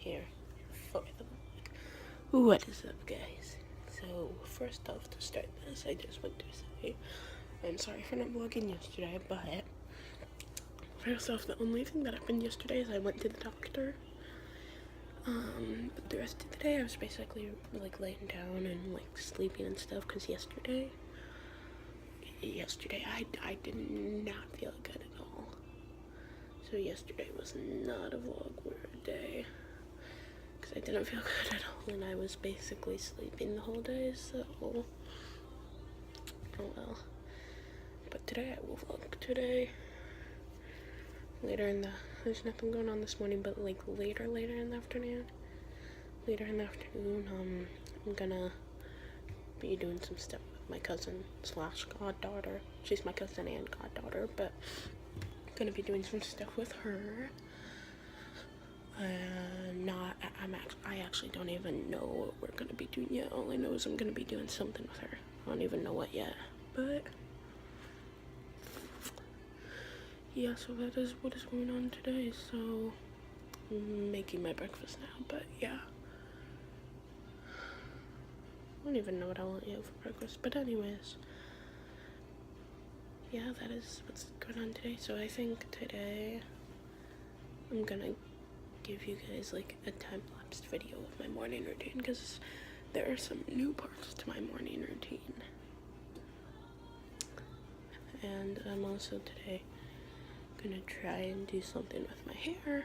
here for the vlog. What is up, guys? So first off, to start this, I just want to say I'm sorry for not vlogging yesterday, but first off, the only thing that happened yesterday is I went to the doctor. But the rest of the day I was basically like laying down and like sleeping and stuff, because yesterday I did not feel good at all. So yesterday was not a vlog worthy day, because I didn't feel good at all, and I was basically sleeping the whole day, so oh well. But today I will vlog today. There's nothing going on this morning, but like later in the afternoon, I'm gonna be doing some stuff with my cousin slash goddaughter. She's my cousin and goddaughter, but I'm gonna be doing some stuff with her. I actually don't even know what we're gonna be doing yet. All I know is I'm gonna be doing something with her. I don't even know what yet, but yeah, so that is what is going on today. So I'm making my breakfast now, but yeah, I don't even know what I want yet for breakfast, but anyways, yeah, that is what's going on today. So I think today I'm gonna give you guys like a time-lapsed video of my morning routine, because there are some new parts to my morning routine. And I'm also today gonna try and do something with my hair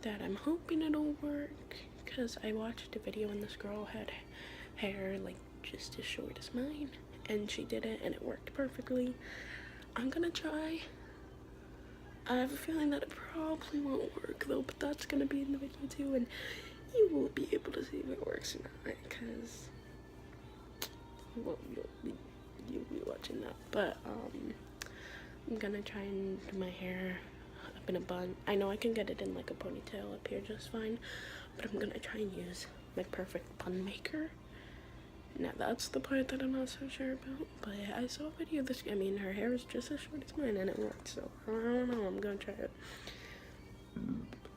that I'm hoping it'll work, because I watched a video and this girl had hair like just as short as mine, and she did it and it worked perfectly. I'm gonna try. I have a feeling that it probably won't work though, but that's gonna be in the video too, and you will be able to see if it works or not, because well, you'll be watching that. But I'm gonna try and do my hair up in a bun. I know I can get it in like a ponytail up here just fine, but I'm gonna try and use my perfect bun maker. Now that's the part that I'm not so sure about, but I saw a video her hair is just as short as mine and it worked, so I don't know, I'm gonna try it.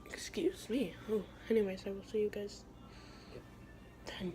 Excuse me. Oh, anyways, I will see you guys then.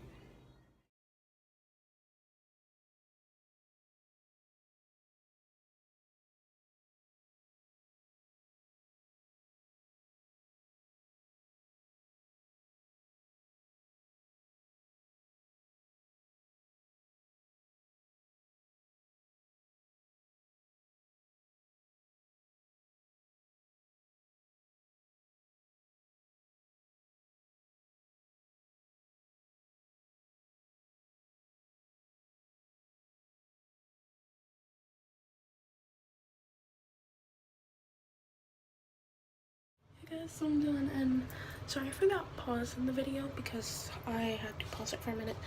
Hey guys, so I'm done, and sorry for that pause in the video, because I had to pause it for a minute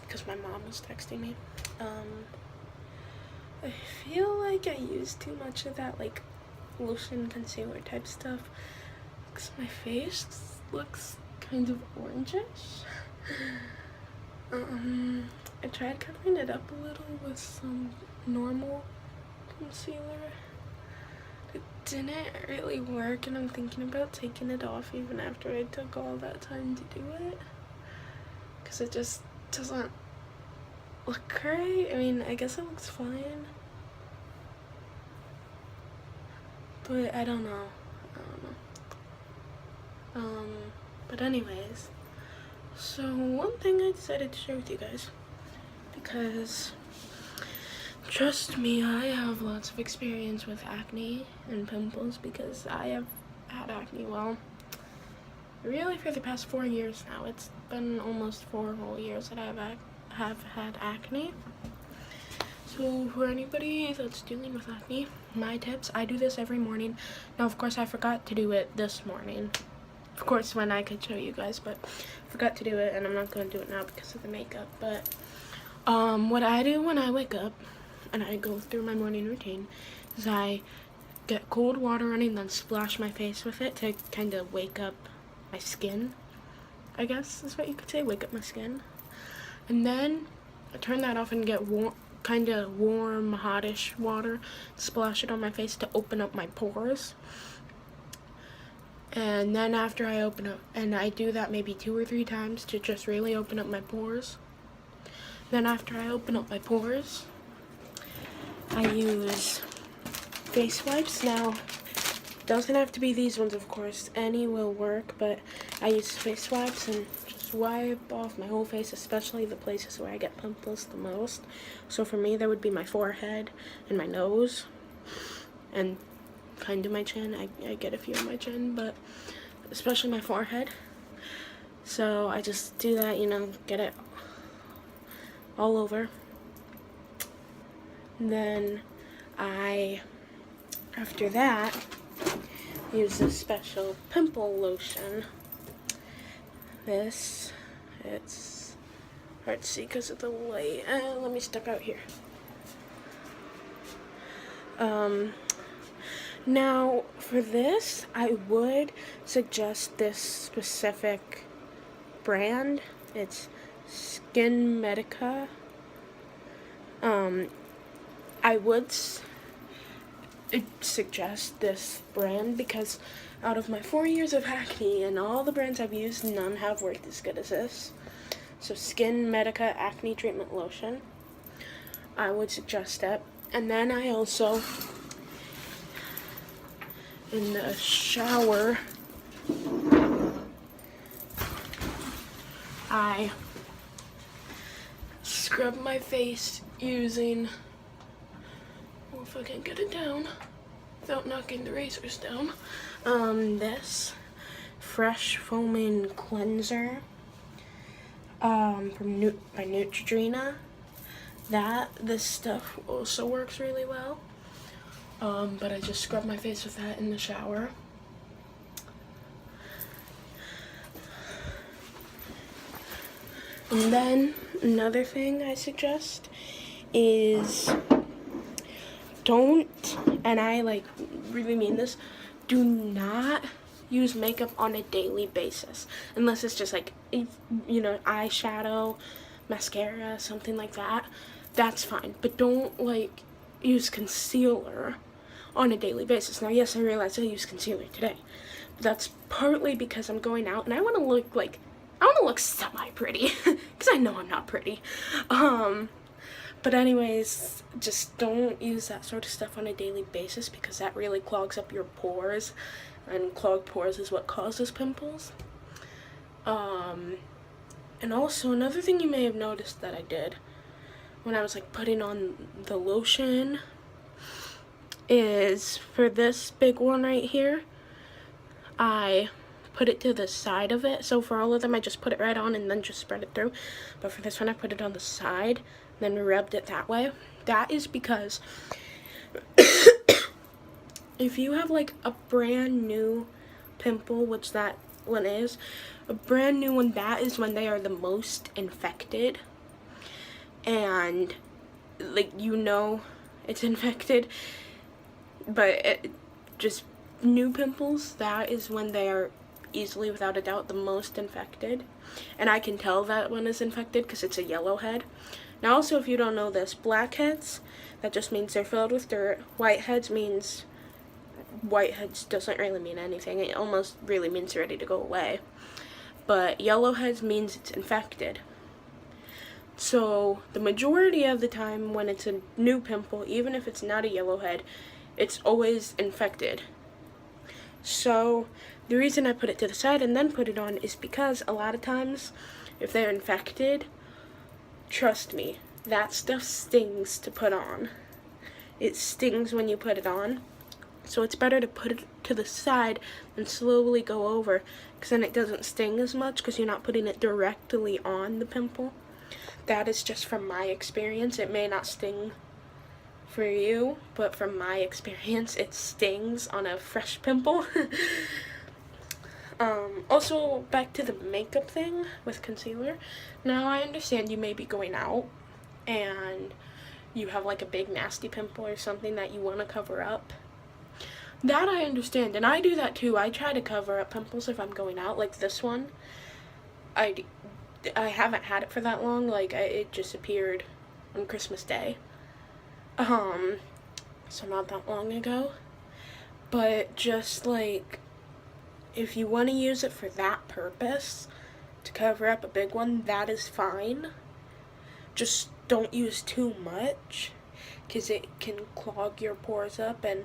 because my mom was texting me. I feel like I used too much of that like lotion concealer type stuff, because my face looks kind of orangish. I tried covering it up a little with some normal concealer. It didn't really work, and I'm thinking about taking it off even after I took all that time to do it, because it just doesn't look great. I mean, I guess it looks fine, but I don't know. But anyways, so one thing I decided to share with you guys, because trust me, I have lots of experience with acne and pimples, because I have had acne, well, really for the past 4 years now. It's been almost 4 whole years that I have had acne. So for anybody that's dealing with acne, my tips, I do this every morning. Now of course I forgot to do it this morning, of course when I could show you guys, but I forgot to do it, and I'm not going to do it now because of the makeup. But what I do when I wake up and I go through my morning routine is I get cold water running, then splash my face with it to kind of wake up my skin, I guess is what you could say, wake up my skin. And then I turn that off and get kind of warm, hottish water, splash it on my face to open up my pores. And then after I open up, and I do that maybe 2 or 3 times to just really open up my pores. Then after I open up my pores, I use face wipes. Now, doesn't have to be these ones, of course. Any will work, but I use face wipes and just wipe off my whole face, especially the places where I get pimples the most. So for me, that would be my forehead and my nose, and kind of my chin. I get a few on my chin, but especially my forehead. So I just do that, you know, get it all over. And then after that, use this special pimple lotion. It's hard to see because of the light. Let me step out here. Now, for this, I would suggest this specific brand. It's Skin Medica. I would suggest this brand because out of my 4 years of acne and all the brands I've used, none have worked as good as this. So Skin Medica Acne Treatment Lotion. I would suggest that. And then I also, in the shower, I scrub my face using, well, if I can get it down without knocking the razors down, this Fresh Foaming Cleanser by Neutrogena. This stuff also works really well, but I just scrub my face with that in the shower. And then another thing I suggest is don't, and I really mean this, do not use makeup on a daily basis unless it's just eyeshadow, mascara, something like that. That's fine, but don't use concealer on a daily basis. Now, yes, I realize I use concealer today, but that's partly because I'm going out and I want to look semi-pretty because I know I'm not pretty. But anyways, just don't use that sort of stuff on a daily basis because that really clogs up your pores, and clogged pores is what causes pimples. And also another thing you may have noticed that I did when I was putting on the lotion is for this big one right here, I put it to the side of it. So for all of them, I just put it right on and then just spread it through. But for this one, I put it on the side, then rubbed it that way. That is because if you have a brand new pimple, which that one is, a brand new one, that is when they are the most infected. And it's infected, but just new pimples, that is when they are easily, without a doubt, the most infected. And I can tell that one is infected because it's a yellow head. Now also, if you don't know this, blackheads, that just means they're filled with dirt. Whiteheads doesn't really mean anything. It almost really means ready to go away. But yellowheads means it's infected. So the majority of the time when it's a new pimple, even if it's not a yellowhead, it's always infected. So the reason I put it to the side and then put it on is because a lot of times if they're infected, trust me, that stuff stings to put on. It stings when you put it on. So it's better to put it to the side and slowly go over, because then it doesn't sting as much because you're not putting it directly on the pimple. That is just from my experience. It may not sting for you, but from my experience, it stings on a fresh pimple. Also, back to the makeup thing with concealer. Now, I understand you may be going out and you have a big nasty pimple or something that you want to cover up. That I understand, and I do that too. I try to cover up pimples if I'm going out, like this one. I haven't had it for that long. It just appeared on Christmas Day. So not that long ago. But just if you want to use it for that purpose, to cover up a big one, that is fine. Just don't use too much, because it can clog your pores up. And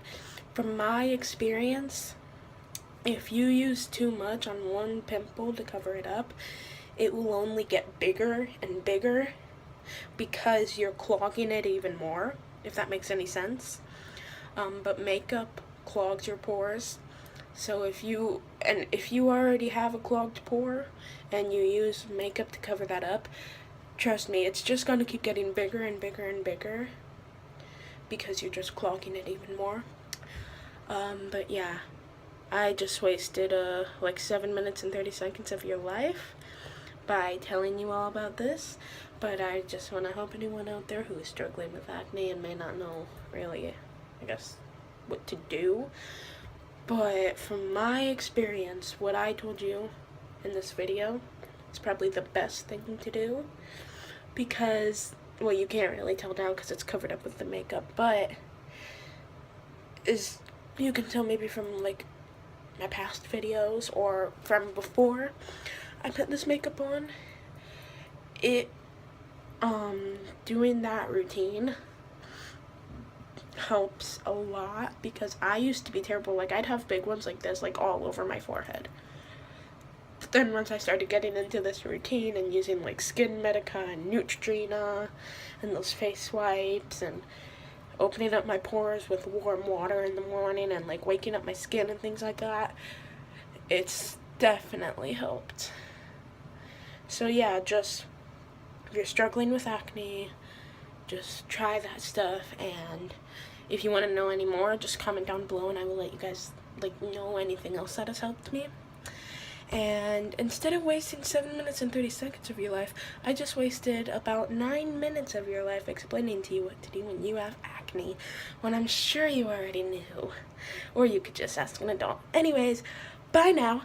from my experience, if you use too much on one pimple to cover it up, it will only get bigger and bigger because you're clogging it even more, if that makes any sense. But makeup clogs your pores. So if you already have a clogged pore and you use makeup to cover that up, trust me, it's just going to keep getting bigger and bigger and bigger because you're just clogging it even more. But yeah, I just wasted like 7 minutes and 30 seconds of your life by telling you all about this. But I just want to help anyone out there who is struggling with acne and may not know really, I guess, what to do. But from my experience, what I told you in this video is probably the best thing to do, because, well, you can't really tell now because it's covered up with the makeup, but is, you can tell maybe from like my past videos or from before I put this makeup on, doing that routine helps a lot, because I used to be terrible. Like, I'd have big ones like this, like all over my forehead. But then once I started getting into this routine and using like Skin Medica and Neutrogena and those face wipes and opening up my pores with warm water in the morning and like waking up my skin and things like that, it's definitely helped. So yeah, just if you're struggling with acne, just try that stuff. And if you want to know any more, just comment down below and I will let you guys like know anything else that has helped me. And instead of wasting 7 minutes and 30 seconds of your life, I just wasted about 9 minutes of your life explaining to you what to do when you have acne, when I'm sure you already knew. Or you could just ask an adult. Anyways, bye now.